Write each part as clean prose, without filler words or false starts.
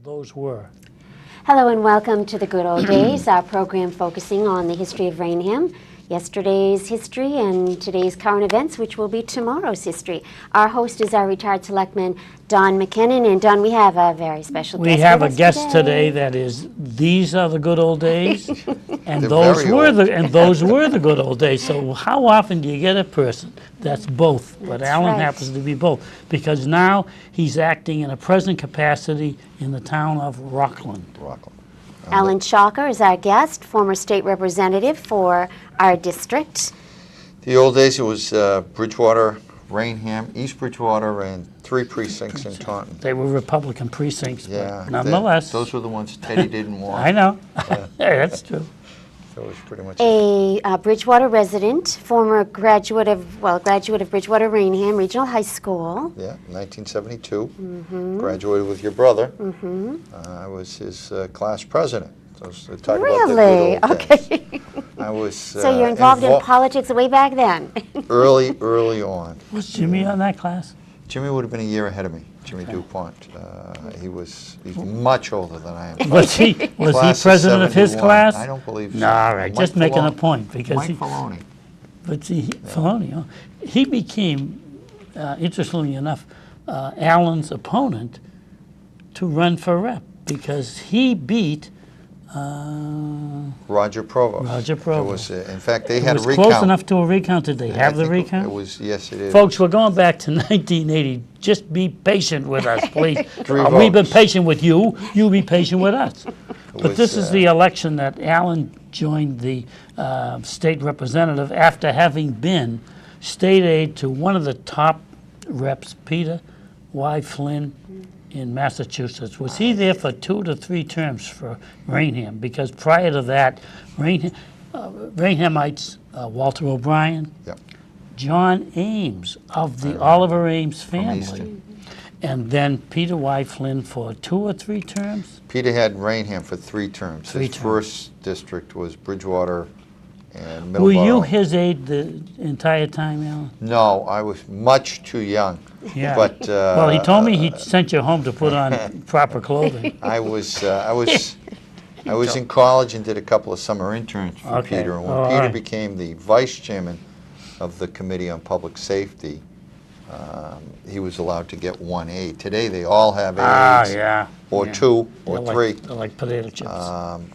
Those were. Hello and welcome to the Good Old Days, our program focusing on the history of Rainham, yesterday's history and today's current events, which will be tomorrow's history. Our host is our retired selectman, Don McKinnon. And Don, we have a very special guest. We have a guest today that is, these are the good old days, and those were the good old days. So how often do you get a person that's both? But Allan happens to be both, because now he's acting in a present capacity in the town of Rockland. Allan Chiocca is our guest, former state representative for our district. The old days, it was Bridgewater, Rainham, East Bridgewater, and 3 precincts in Taunton. They were Republican precincts, Yeah, but nonetheless. those were the ones Teddy didn't want. I know. Yeah, that's true. That was pretty much A Bridgewater resident, former graduate of Bridgewater Rainham Regional High School. Yeah, 1972. Graduated with your brother. I was his class president. So talk Really? about the good old days. Okay. I was So you're involved in politics way back then? early on. Was Jimmy on that class? Jimmy would have been a year ahead of me. Jimmy DuPont. He's much older than I am. Was he president of his class? I don't believe so. No, all right, just making a point, because Mike Filoni. But see, Filoni, he became, interestingly enough, Allan's opponent to run for rep, because he beat Roger Provost. Roger Provost. It was, in fact, they it had a was recount. close enough to a recount. Did they have the recount? It was, yes, it is. Folks, we're going back to 1980. Just be patient with us, please. Three We've been votes. patient with you. You be patient with us. But this is the election that Allan joined the state representative after having been state aide to one of the top reps, Peter Y. Flynn, in Massachusetts. Was he there for 2 to 3 terms for Rainham? Because prior to that, Rainhamites, Walter O'Brien, Yep. John Ames of the Oliver Ames family, Easton. and then Peter Y. Flynn for 2 or 3 terms? Peter had Rainham for 3 terms. Three His terms. first district was Bridgewater and Middleborough. Were you his aide the entire time, Allan? No, I was much too young. Yeah. But Well, he told me he sent you home to put on proper clothing. I was in college and did a couple of summer interns for Okay. Peter. And when Oh, all Peter right. became the vice chairman of the Committee on Public Safety, he was allowed to get 1 aide. Today they all have aides, Yeah. or yeah. 2 or They're 3. They're like potato chips.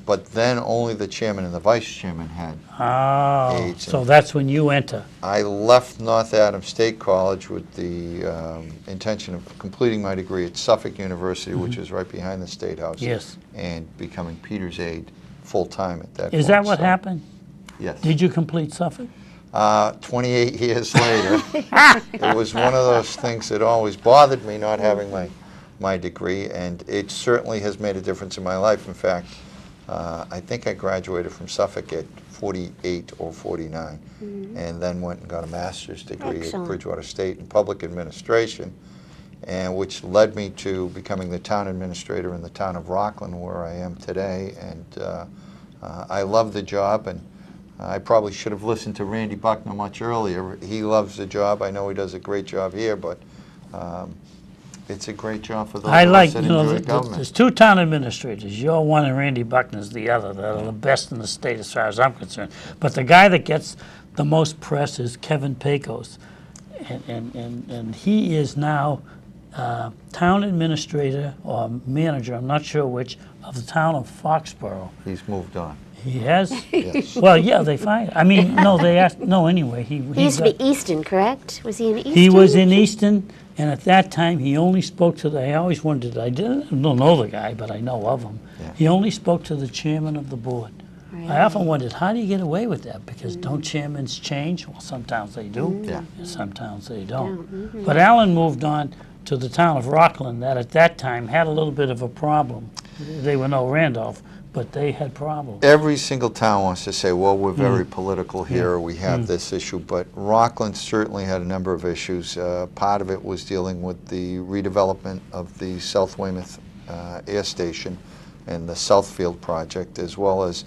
But then only the chairman and the vice chairman had. aides. So that's when you enter. I left North Adams State College with the intention of completing my degree at Suffolk University, which is right behind the State House. Yes. And becoming Peter's aide full-time at that point. Is that what So, happened? Yes. Did you complete Suffolk? 28 years later, it was one of those things that always bothered me not having my degree, and it certainly has made a difference in my life. In fact, I think I graduated from Suffolk at 48 or 49, and then went and got a master's degree at Bridgewater State in public administration, and which led me to becoming the town administrator in the town of Rockland, where I am today. And I love the job, and I probably should have listened to Randy Buckner much earlier. He loves the job. I know he does a great job here, but it's a great job for those I of like, us that you know, enjoy government. there's 2 town administrators. You're one and Randy Buckner's the other. That are the best in the state as far as I'm concerned. But the guy that gets the most press is Kevin Pecos. And he is now town administrator or manager, I'm not sure which, of the town of Foxborough. He's moved on. He has? Yes. Well, yeah, they find. I mean, no, they asked. No, anyway, He used to be Easton, correct? Was he in Easton? He was in Easton, and at that time he only spoke to the. I always wondered. I don't know the guy, but I know of him. Yeah. He only spoke to the chairman of the board. Really? I often wondered, how do you get away with that? Because don't chairmans change? Well, sometimes they do. Yeah. And sometimes they don't. But Allan moved on to the town of Rockland, that at that time had a little bit of a problem. They were no Randolph, but they had problems. Every single town wants to say, well, we're very political here, or we have this issue, but Rockland certainly had a number of issues. Part of it was dealing with the redevelopment of the South Weymouth Air Station and the Southfield project, as well as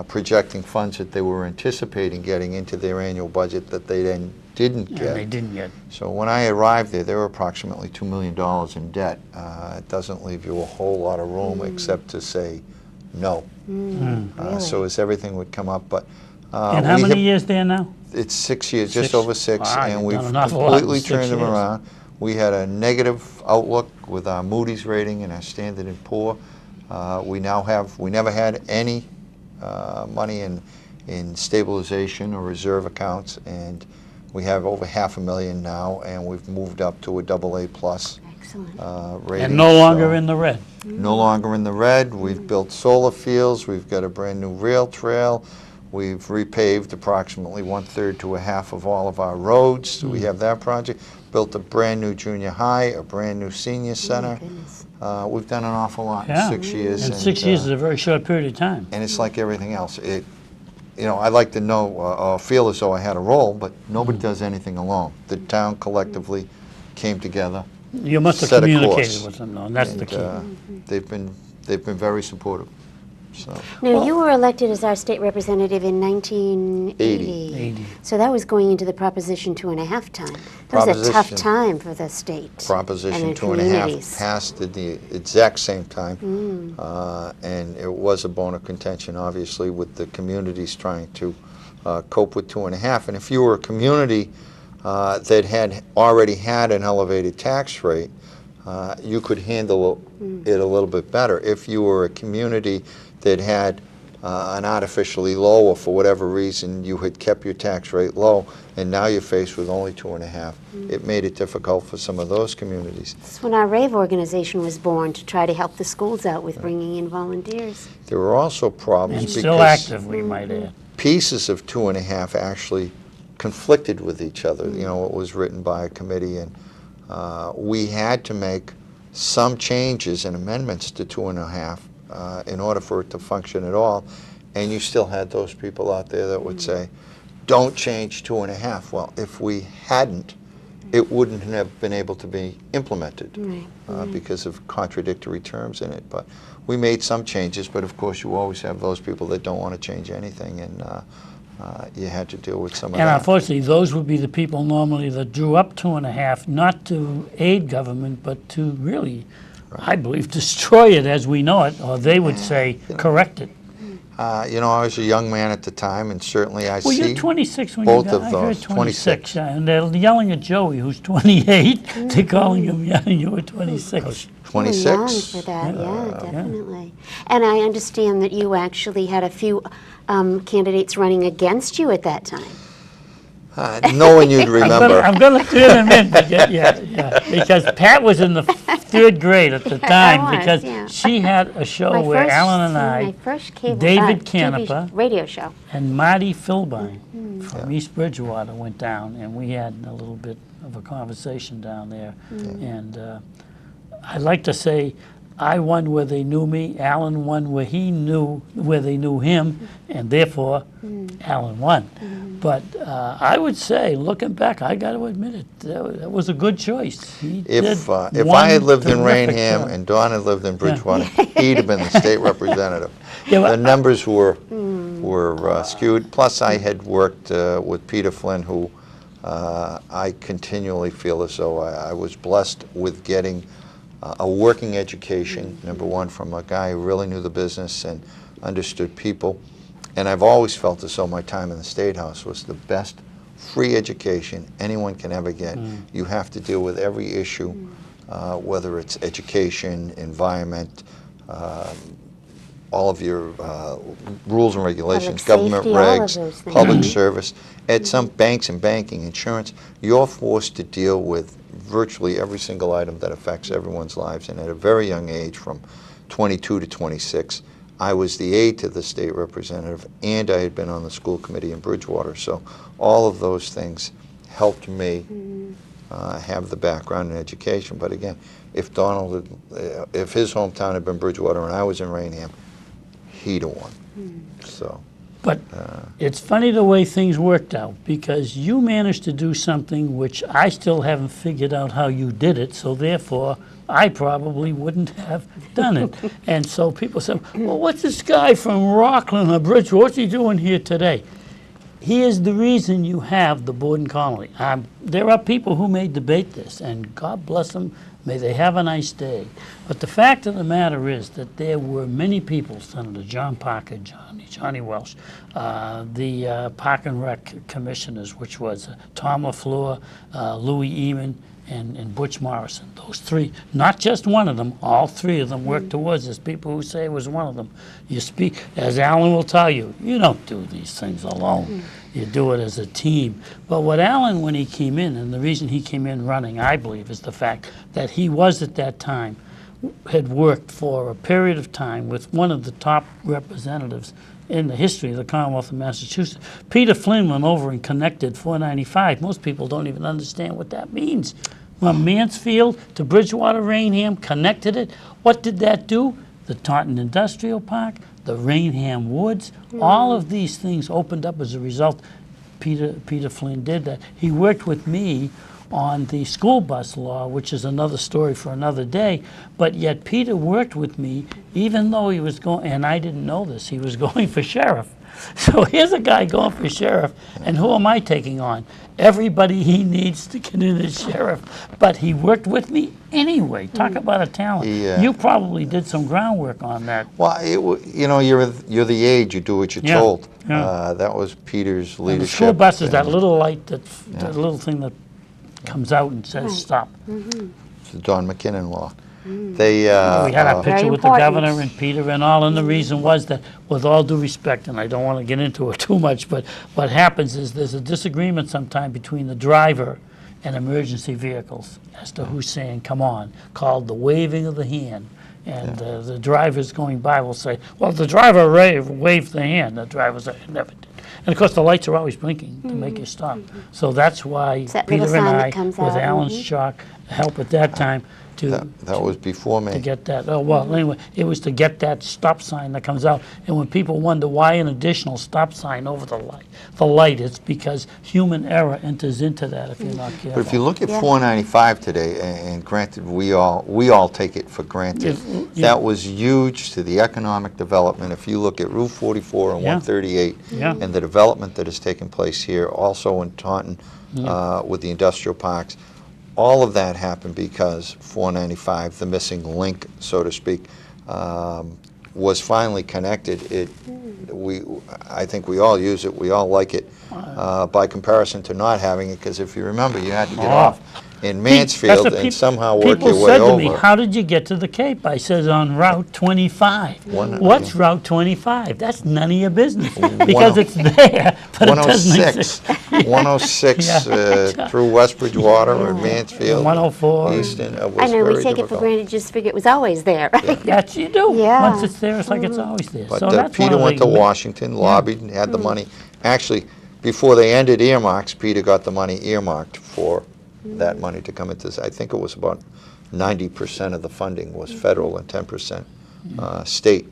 projecting funds that they were anticipating getting into their annual budget that they then didn't And get. they didn't get. So when I arrived there, they were approximately $2 million in debt. It doesn't leave you a whole lot of room except to say no. Really? So as everything would come up, but And how we many have- years there now? It's 6 years, just 6? over 6, Wow, and you've we've done an awful lot in completely 6 turned them years. around. We had a negative outlook with our Moody's rating and our Standard & Poor. We never had any money in stabilization or reserve accounts, and we have over $500,000 now, and we've moved up to a AA+ Excellent. rating. And no longer so- in the red. No longer in the red. We've built solar fields. We've got a brand new rail trail. We've repaved approximately 1/3 to a half of all of our roads. So we have that project. Built a brand new junior high, a brand new senior center. Goodness. We've done an awful lot Yeah. in 6 years. And 6 years is a very short period of time. And it's like everything else. I like to know or feel as though I had a role, but nobody does anything alone. The town collectively came together. You must have Set a communicated course. with them, though, and that's the And, key. they've been very supportive. So Now, you were elected as our state representative in 1980. 80. So that was going into the Proposition 2.5 time. That was a tough Proposition- time for the state. Proposition and the 2.5 communities. passed at the exact same time, and it was a bone of contention, obviously, with the communities trying to cope with 2.5. And if you were a community that had already had an elevated tax rate, you could handle it a little bit better. If you were a community that had an artificially low, or for whatever reason you had kept your tax rate low, and now you're faced with only 2.5, it made it difficult for some of those communities. That's when our RAVE organization was born, to try to help the schools out with bringing in volunteers. There were also problems And because still active, we might add. pieces of 2.5 actually conflicted with each other. It was written by a committee, and we had to make some changes and amendments to 2.5 in order for it to function at all. And you still had those people out there that would say, don't change 2.5. Well, if we hadn't, it wouldn't have been able to be implemented because of contradictory terms in it. But we made some changes, but of course you always have those people that don't want to change anything, and you had to deal with some of And that. unfortunately, those would be the people normally that drew up 2.5, not to aid government, but to really, I believe, destroy it as we know it, or they would say, correct it. I was a young man at the time, and certainly I Well, see you're 26 when both you got, of I those. heard 26. yeah, and they're yelling at Joey, who's 28. They're calling him young, and you were 26. 26. Young for that, yeah, definitely. And I understand that you actually had a few candidates running against you at that time. Knowing you'd remember. I'm going to turn him in, because Pat was in the 3rd grade at the time, was, because yeah. she had a show where Allan and my I, first cable, David TV Canepa, radio show. and Marty Philbine from East Bridgewater went down, and we had a little bit of a conversation down there. And I like to say I won where they knew me, Allan won where they knew him, and therefore Allan won. But I would say, looking back, I got to admit it, that was a good choice. He If did I had one lived in terrific Rainham job. and Don had lived in Bridgewater, he'd have been the state representative. Yeah, well, The numbers were skewed. Plus, I had worked with Peter Flynn, who I continually feel as though I was blessed with getting a working education, number one, from a guy who really knew the business and understood people. And I've always felt as though my time in the State House was the best free education anyone can ever get. You have to deal with every issue, whether it's education, environment, all of your rules and regulations, government safety, all of regs, those things. public service. At some banks and banking, insurance, you're forced to deal with virtually every single item that affects everyone's lives. And at a very young age, from 22 to 26, I was the aide to the state representative, and I had been on the school committee in Bridgewater. So all of those things helped me have the background in education. But again, if if his hometown had been Bridgewater and I was in Rainham, he'd have won. So. But it's funny the way things worked out, because you managed to do something which I still haven't figured out how you did it, so therefore I probably wouldn't have done it. And so people said, well, what's this guy from Rockland or Bridgewater? What's he doing here today? He is the reason you have the Borden colony. There are people who may debate this, and God bless them, may they have a nice day. But the fact of the matter is that there were many people, Senator John Parker, Johnny Welsh, the Park and Rec commissioners, which was Tom LaFleur, Louis Eman, and Butch Morrison. Those three, not just one of them, all three of them worked towards this. People who say it was one of them. You speak, as Allan will tell you, you don't do these things alone. You do it as a team. But what Allan, when he came in, and the reason he came in running, I believe, is the fact that he was at that time, had worked for a period of time with one of the top representatives in the history of the Commonwealth of Massachusetts. Peter Flynn went over and connected 495. Most people don't even understand what that means. From Mansfield to Bridgewater, Rainham, connected it. What did that do? The Taunton Industrial Park, the Rainham Woods, all of these things opened up as a result. Peter Flynn did that. He worked with me on the school bus law, which is another story for another day, but yet Peter worked with me even though he was going, and I didn't know this, he was going for sheriff. So here's a guy going for sheriff, and who am I taking on? Everybody he needs to get in as sheriff, but he worked with me anyway. Talk about a talent. You probably did some groundwork on that. Well, you know, you're the age, you do what you're told. That was Peter's leadership. And the school bus is that little light, that little thing that comes out and says stop. It's the Don McKinnon law. We had a picture with the governor and Peter and all, and the reason was that, with all due respect, and I don't want to get into it too much, but what happens is there's a disagreement sometime between the driver and emergency vehicles as to who's saying, come on, called the waving of the hand. And the drivers going by will say, well, the driver waved the hand. The driver said, never did. And of course, the lights are always blinking to make you stop. So that's why Peter and I, with Allan's chalk, help at that time that was before me. To get that. Oh, well, anyway, it was to get that stop sign that comes out. And when people wonder why an additional stop sign over the light, it's because human error enters into that if you're not careful. But if you look at 495 today, and granted, we all take it for granted, that was huge to the economic development. If you look at Route 44 and 138 and the development that has taken place here, also in Taunton with the industrial parks, all of that happened because 495, the missing link, so to speak, was finally connected. I think we all use it. We all like it by comparison to not having it, because if you remember, you had to get off in Mansfield and somehow work your way over. People said to me, how did you get to the Cape? I said, on Route 25. What's Route 25? That's none of your business, because it's there, but it doesn't exist. 106 through West Bridgewater and Mansfield. 104. Easton. I know, we take it for granted, just figure it was always there. Yes, you do. Once it's there, it's like it's always there. But so that's Peter went to Washington, lobbied, and had the money. Actually, before they ended earmarks, Peter got the money earmarked for that money to come into this. I think it was about 90% of the funding was federal and 10% state.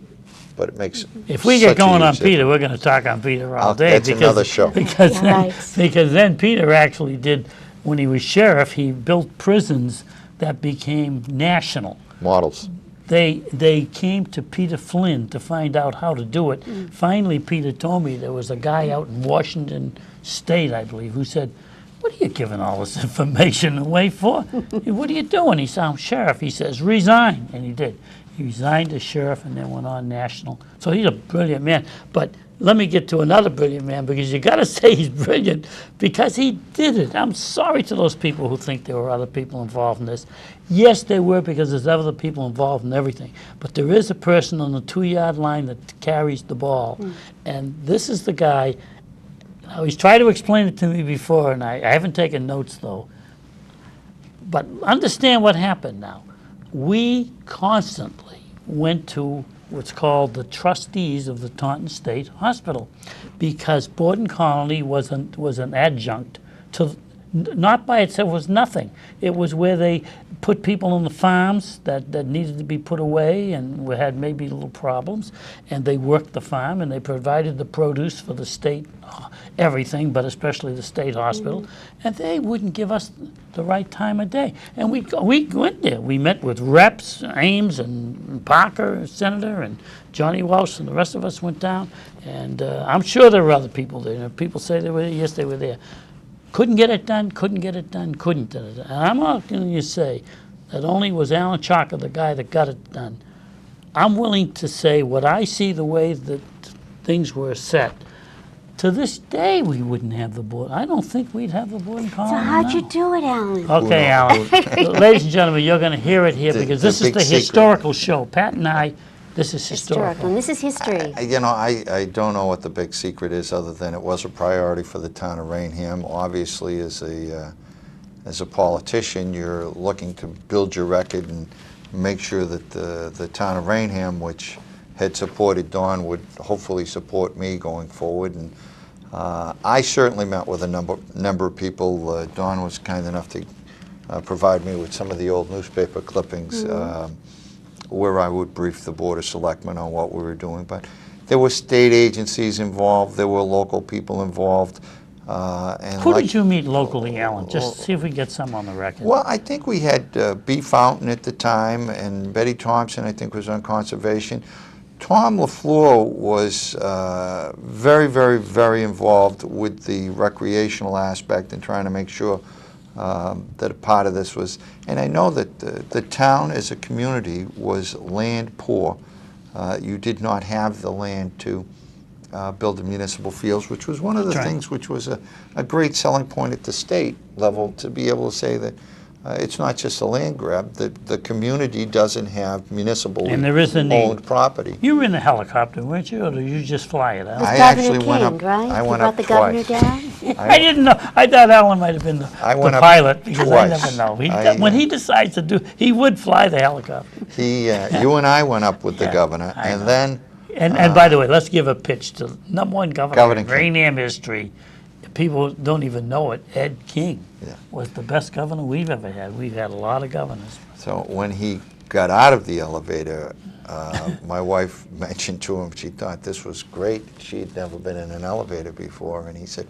But it makes if we get going on Peter, we're going to talk on Peter all day. That's another show. Because then Peter actually did, when he was sheriff, he built prisons that became national models. They came to Peter Flynn to find out how to do it. Finally, Peter told me there was a guy out in Washington State, I believe, who said, what are you giving all this information away for? What are you doing? He said, I'm sheriff. He says, resign. And he did. He resigned as sheriff and then went on national. So he's a brilliant man. But let me get to another brilliant man, because you got to say he's brilliant because he did it. I'm sorry to those people who think there were other people involved in this. Yes, there were, because there's other people involved in everything. But there is a person on the 2-yard line that carries the ball. And this is the guy. Now, he's tried to explain it to me before, and I haven't taken notes, though. But understand what happened now. We constantly went to what's called the trustees of the Taunton State Hospital, because Borden Colony was an adjunct to not by itself, was nothing. It was where they put people on the farms that needed to be put away and had maybe little problems, and they worked the farm, and they provided the produce for the state, everything, but especially the state hospital, and they wouldn't give us the right time of day. And we went there. We met with reps, Ames and Parker, Senator, and Johnny Welsh, and the rest of us went down, and I'm sure there were other people there. People say they were there. Yes, they were there. Couldn't get it done, couldn't get it done, couldn't get it done. And I'm not going to say that only was Allan Chiocca the guy that got it done. I'm willing to say what I see the way that things were set. To this day, we wouldn't have the board. I don't think we'd have the board in So Colorado how'd now. you do it, Allan? Okay, Allan. Ladies and gentlemen, you're going to hear it here because this is big the secret. historical show. Pat and I, this is historical. And this is history. I don't know what the big secret is other than it was a priority for the town of Rainham. Obviously, as a politician, you're looking to build your record and make sure that the town of Rainham, which had supported Don, would hopefully support me going forward. And I certainly met with a number of people. Don was kind enough to provide me with some of the old newspaper clippings where I would brief the Board of Selectmen on what we were doing. But there were state agencies involved. There were local people involved. And Who did you meet locally, Allan? Just see if we get some on the record. Well, I think we had B. Fountain at the time, and Betty Thompson, I think, was on conservation. Tom LaFleur was very, very, very involved with the recreational aspect and trying to make sure that a part of this was, and I know that the town as a community was land poor. You did not have the land to build the municipal fields, which was one of the things which was a great selling point at the state level, to be able to say that it's not just a land grab, that the community doesn't have municipal owned property. You were in the helicopter, weren't you, or did you just fly it out? I Governor actually King, went up. right? I went you up brought the governor twice. down? I didn't know. I thought Allan might have been the went up pilot, because I twice. never know. When he decides to do, he would fly the helicopter. You and I went up with the governor, I and know. then And by the way, let's give a pitch to #1 governor Governor in King. Rainham history. People don't even know it. Ed King Yeah. was the best governor we've ever had. We've had a lot of governors. so when he got out of the elevator, my wife mentioned to him she thought this was great. She had never been in an elevator before, and he said,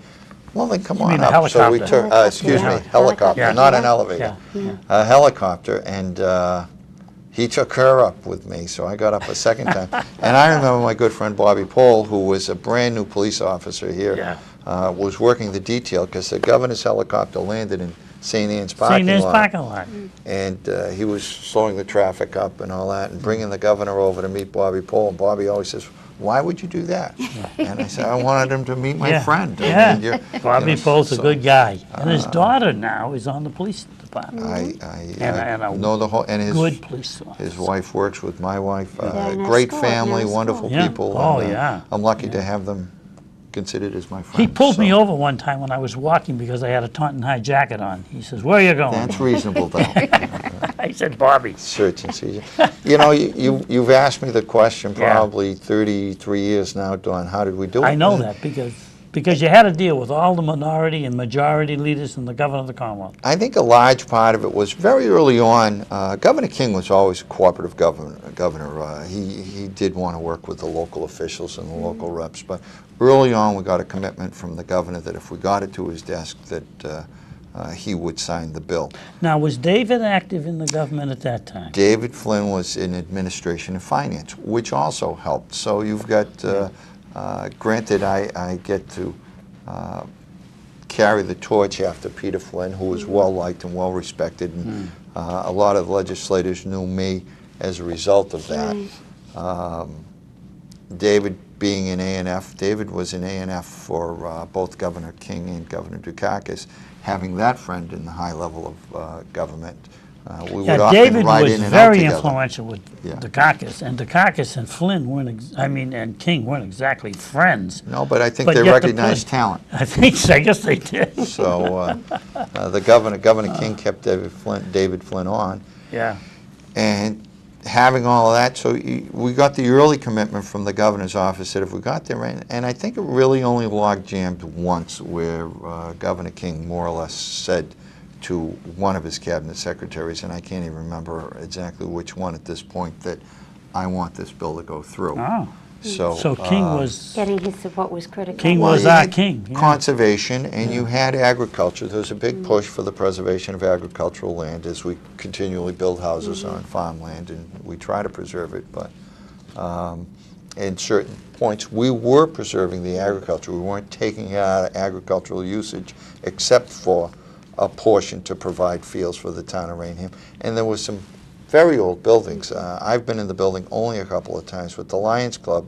"Well, then come on mean a up." So we helicopter. took, excuse me, helicopter, Yeah. not an elevator, Yeah. a helicopter, and he took her up with me. So I got up a second time, and I remember my good friend Bobby Pohl, who was a brand new police officer here. Yeah. Was working the detail because the governor's helicopter landed in St. Anne's parking St. Anne's lot. parking lot. And he was slowing the traffic up and all that and bringing the governor over to meet Bobby Pohl. And Bobby always says, "Why would you do that?" And I said, "I wanted him to meet my Yeah. friend." Yeah. I mean, Bobby Pohl's a so good guy. And his daughter now is on the police department. And a know the whole, and Good police officer. his wife works with my wife. Very nice Great school, family, nice wonderful school. Yeah. people. Oh, and, yeah. I'm lucky to have them considered as my friends. He pulled me so over one time when I was walking because I had a Taunton High jacket on. He says, "Where are you going?" That's reasonable, though. I said, "Bobby." Search and seizure. You know, you've asked me the question Yeah. probably 33 years now, Dawn. How did we do it? I know that because you had to deal with all the minority and majority leaders and the governor of the Commonwealth. I think a large part of it was very early on. Governor King was always a cooperative governor. He did want to work with the local officials and the local reps, but early on we got a commitment from the governor that if we got it to his desk that he would sign the bill. Now, was David active in the government at that time? David Flynn was in administration and finance, which also helped. So you've got, granted, I get to carry the torch after Peter Flynn, who was well-liked and well-respected, and a lot of legislators knew me as a result of that. David being in A&F, David was in A&F for both Governor King and Governor Dukakis. Having that friend in the high level of government, we would often David ride was in and out very together. influential with Yeah. Dukakis, and Dukakis and Flynn weren't, and King weren't exactly friends. No, but I think But they yet the recognized Flynn- talent. I guess they did. So the Governor King kept David Flynn on, Yeah. and having all of that, so we got the early commitment from the governor's office that if we got there, and I think it really only log jammed once, where Governor King more or less said to one of his cabinet secretaries, and I can't even remember exactly which one at this point, that I want this bill to go through. Oh. So King was Getting his support was critical. King well, was you our had king. Yeah. conservation, and you had agriculture. There was a big push for the preservation of agricultural land as we continually build houses on farmland, and we try to preserve it. But in certain points, we were preserving the agriculture. We weren't taking it out of agricultural usage, except for a portion to provide fields for the town of Rainham. And there was some very old buildings. I've been in the building only a couple of times, but the Lions Club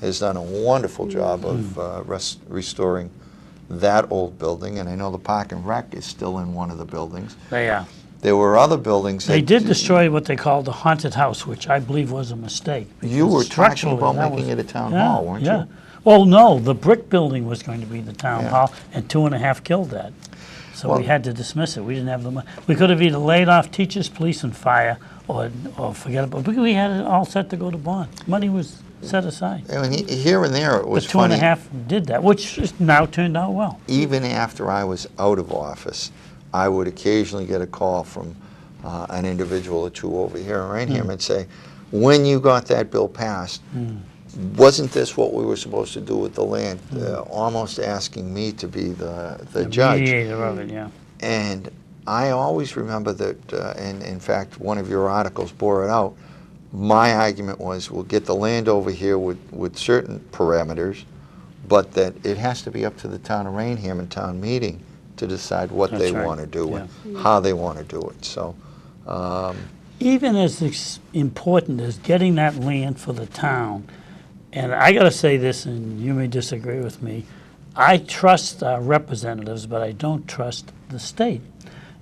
has done a wonderful job of restoring that old building, and I know the Park and Rec is still in one of the buildings. They are. There were other buildings. They that- did destroy what they called the haunted house, which I believe was a mistake. You were because talking structurally, about that making was- it a town yeah, hall, weren't yeah. you? Well, no, the brick building was going to be the town Yeah. hall, and 2.5 killed that. So Well- we had to dismiss it. We didn't have the money. We could have either laid off teachers, police, and fire, or forget about it. We had it all set to go to bond. Money was set aside. I mean, here and there it The was two and a funny. half did that, which is now turned out well. Even after I was out of office, I would occasionally get a call from an individual or two over here in Rainham and say, when you got that bill passed, wasn't this what we were supposed to do with the land? Almost asking me to be the judge. Mediator of it, yeah. And I always remember that, and in fact, one of your articles bore it out, my argument was, we'll get the land over here with certain parameters, but that it has to be up to the town of Rainham and town meeting to decide what That's they right. want to do and how they want to do it. So, Even as important as getting that land for the town, and I got to say this, and you may disagree with me, I trust our representatives, but I don't trust the state.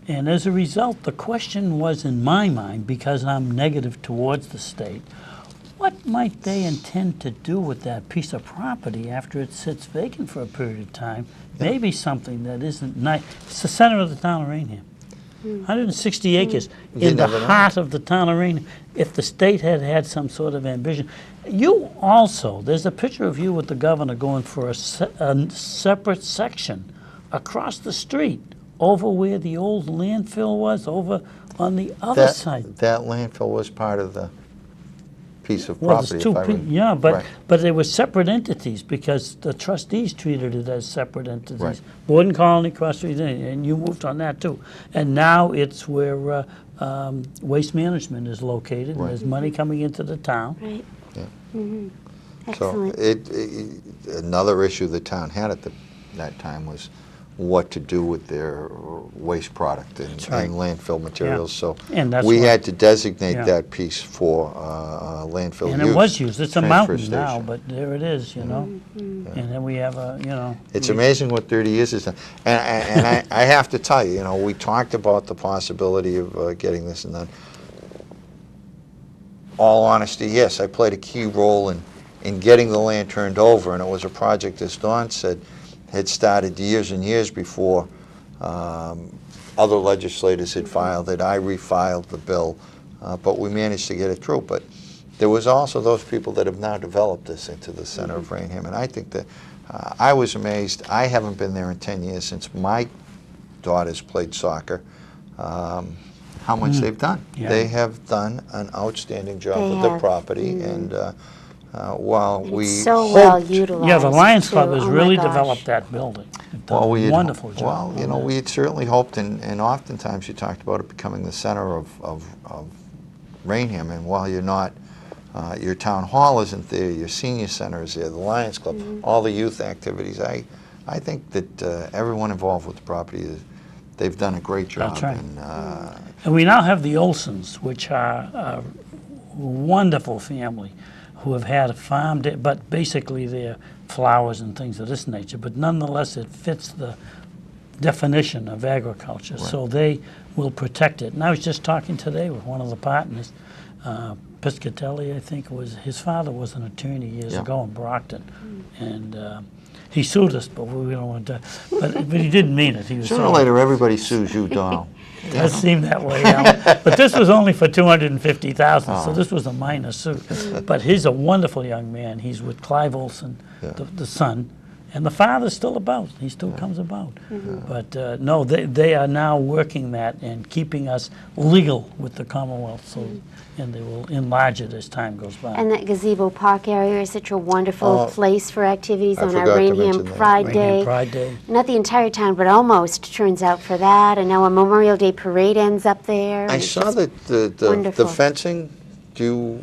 And as a result, the question was in my mind, because I'm negative towards the state, what might they intend to do with that piece of property after it sits vacant for a period of time? Maybe something that isn't nice. It's the center of the town of Rainham. 160 acres You in the never know. heart of the town of Rainham. If the state had had some sort of ambition. You also, there's a picture of you with the governor going for a separate section across the street, over where the old landfill was, over on the other side. that landfill was part of the piece of Well, property. there's two, if I yeah, but Right. but they were separate entities because the trustees treated it as separate entities. Right. Borden Colony, Cross Street, and you moved on that too. And now it's where Waste Management is located, and Right. there's money coming into the town. Right. So Excellent. another issue the town had at that time was what to do with their waste product and, right. and landfill materials. So And that's we what- had to designate Yeah. that piece for landfill And use. it was used. It's a transfer mountain now, station. but there it is, you know. And then we have It's amazing what 30 years has done. And I have to tell you, we talked about the possibility of getting this and that. All honesty, yes, I played a key role in getting the land turned over, and it was a project, as Don said, had started years and years before other legislators had filed it. I refiled the bill, but we managed to get it through. But there was also those people that have now developed this into the center of Rainham, and I think that I was amazed. I haven't been there in 10 years since my daughters played soccer. How much they've done. Yeah. They have done an outstanding job They with the have. property, and while we It's so well hoped- utilized. Yeah, the Lions Club too. has Oh my really gosh. developed that building. They've done Well, we a had, wonderful job. well, on that. we had certainly hoped, and oftentimes you talked about it becoming the center of Rainham, and while you're not, your town hall isn't there, your senior center is there, the Lions Club, all the youth activities, I think that everyone involved with the property, they've done a great job. That's right. And, And we now have the Olsons, which are a wonderful family who have had a farm, but basically they're flowers and things of this nature. But nonetheless, it fits the definition of agriculture, so they will protect it. And I was just talking today with one of the partners, Piscatelli, I think, was his father was an attorney years Yeah. ago in Brockton, and he sued us, but we don't want to. But he didn't mean it. He was Sooner or sorry. later, everybody sues you, Donald. It does seem that way, Alan. But this was only for $250,000, so this was a minor suit. But he's a wonderful young man. He's with Clive Olson, the son, and the father's still about. He still comes about. But no, they are now working that and keeping us legal with the Commonwealth, so and they will enlarge it as time goes by. And that gazebo park area is such a wonderful place for activities I on our forgot to Rainham mention that. Pride Rainham Day. Pride Day. Not the entire town, but almost turns out for that. And now a Memorial Day parade ends up there. I and it's saw just that the wonderful. fencing. Do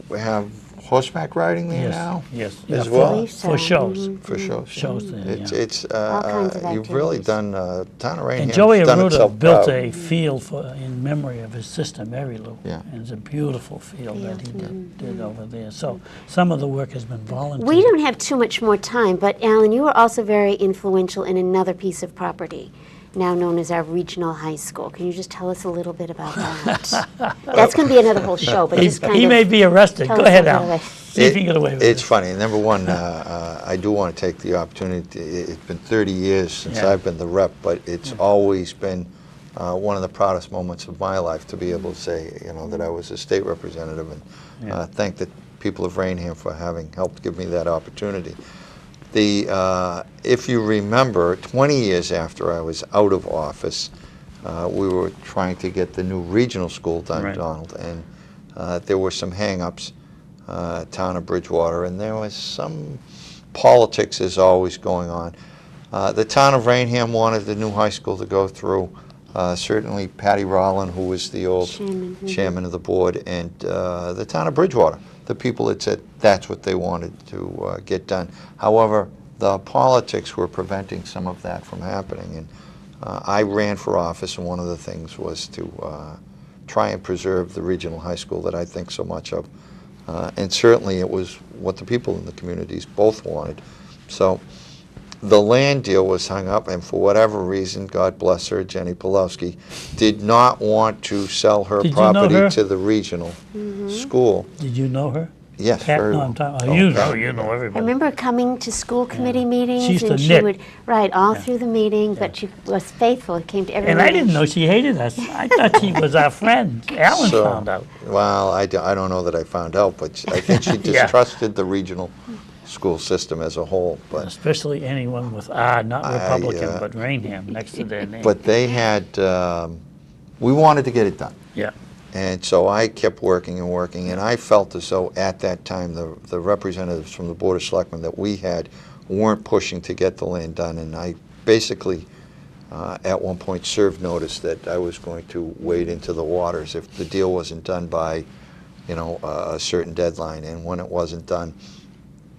you have horseback riding there Yes, now? yes. As yeah, well? I believe so. For shows. For shows. Shows there, It's, yeah. it's All kinds of you've really activities. done, town of Rainham's And Joey done Arruda itself built proud. a field in memory of his sister, Mary Lou. Yeah. And it's a beautiful field that he did over there. So some of the work has been volunteer. We don't have too much more time, but Alan, you were also very influential in another piece of property, now known as our regional high school. Can you just tell us a little bit about that? That's going to be another whole show, but just kind He of may be arrested. tell Go us ahead, a little Al. bit. See if you can get away with It's it. funny. Number one, I do want to take the opportunity. It's been 30 years since Yeah. I've been the rep, but it's always been one of the proudest moments of my life to be able to say, that I was a state representative, and thank the people of Rainham for having helped give me that opportunity. If you remember, 20 years after I was out of office, we were trying to get the new regional school done, Right. Donald, and there were some hang-ups. Town of Bridgewater, and there was some politics is always going on. The town of Rainham wanted the new high school to go through. Certainly Patty Allan, who was the old chairman of the board, and the town of Bridgewater, the people that said that's what they wanted to get done. However, the politics were preventing some of that from happening, and I ran for office, and one of the things was to try and preserve the regional high school that I think so much of. And certainly it was what the people in the communities both wanted. So the land deal was hung up, and for whatever reason, God bless her, Jenny Pulowski, did not want to sell her Did you know property her? to the regional school. Did you know her? Yes, Pat? very No, well. I'm talking. Oh, You know, Pat. you know I everybody. remember coming to school committee meetings, She used to and she knit. would all through the meeting, but she was faithful. Came to every And I meeting. didn't know she hated us. I thought she was our friend. Alan So, found out. Well, I don't know that I found out, but I think she Yeah. distrusted the regional school system as a whole. But Especially anyone with not Republican, yeah. but Rainham next to their name. But they had, we wanted to get it done. Yeah. And so I kept working and working, and I felt as though at that time the representatives from the Board of Selectmen that we had weren't pushing to get the land done, and I basically at one point served notice that I was going to wade into the waters if the deal wasn't done by, a certain deadline, and when it wasn't done,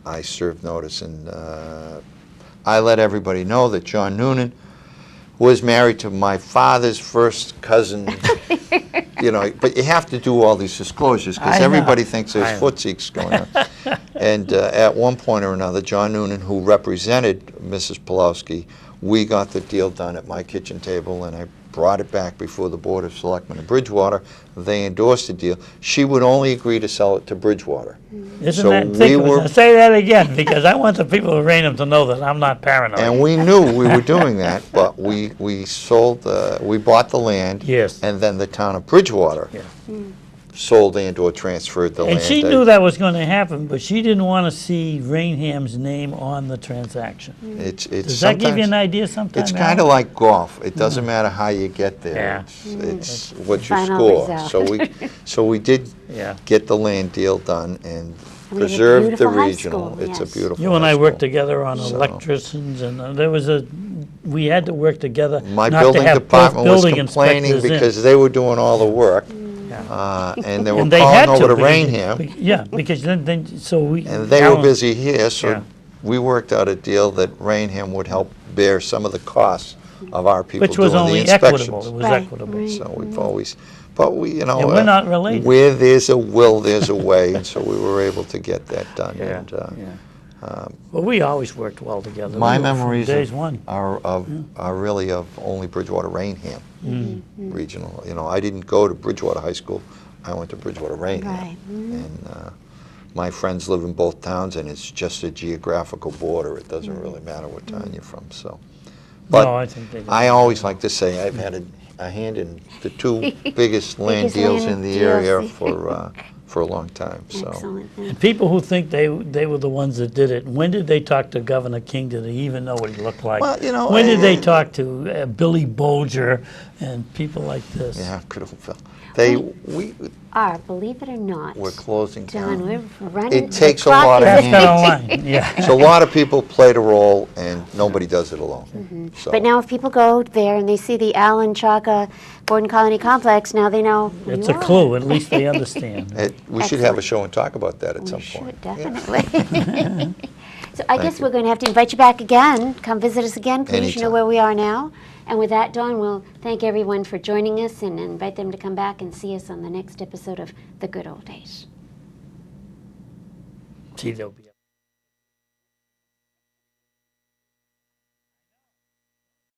I served notice, and I let everybody know that John Noonan was married to my father's first cousin. But you have to do all these disclosures because I know. everybody thinks I there's know. footseeks going on. And at one point or another, John Noonan, who represented Mrs. Pulowski, we got the deal done at my kitchen table, and I brought it back before the Board of Selectmen in Bridgewater. They endorsed the deal. She would only agree to sell it to Bridgewater. Isn't So that we thick? were- Say that again, because I want the people of Rainham to know that I'm not paranoid. And we knew we were doing that, but we bought the land. Yes. And then the town of Bridgewater Yeah. sold and/or transferred the land. And she knew that was going to happen, but she didn't want to see Rainham's name on the transaction. It's Does that give you an sometimes- idea sometimes? It's kind of like golf. It doesn't matter how you get there. Yeah. It's what you Final score. result. So we did Yeah. get the land deal done and We have a preserved the beautiful high regional. school, It's a yes. beautiful. You and high I worked school. together on So- electricians, and we had to work together. My not to building have both department was building complaining inspectors in. because they were doing all the work, Yeah. and they were And they calling had over to because- Rainham, Yeah, because then so we. and they were Alan- busy here, so Yeah. we worked out a deal that Rainham would help bear some of the costs of our people Which was doing the only inspections. equitable. It was Right, equitable. right. So we've always, but we, And we're not related. where there's a will, there's a way, and so we were able to get that done. Yeah, And, Well, we always worked well together. my We were from memories days of- one. are really of only Bridgewater Rainham Mm-hmm. regional. I didn't go to Bridgewater High School. I went to Bridgewater Rainham. Right. And my friends live in both towns, and it's just a geographical border. It doesn't really matter what town you're from. So, but No, I think they do. I always like to say I've had a hand in the two biggest land deals land in the deals. area for a long time. So. Excellent. And people who think they were the ones that did it, when did they talk to Governor King? Did they even know what he looked like? Well, you know, when did they talk to Billy Bolger and people like this? Yeah, good old Phil. We Believe it or not, we're closing John, down. we're running. It takes the a clock lot of is That's hands. got a line, yeah. So a lot of people played a role, and nobody does it alone. So But now if people go there and they see the Allan, Chiocca, Borden Colony Complex, now they know who It's you a are. clue, at least they understand. we should have a show and talk about that at We some should, point. definitely. So I guess you. we're going to have to invite you back again. Come visit us again, please. You know Anytime. where we are now. And with that, Dawn, we'll thank everyone for joining us and invite them to come back and see us on the next episode of The Good Old Days. See, there'll be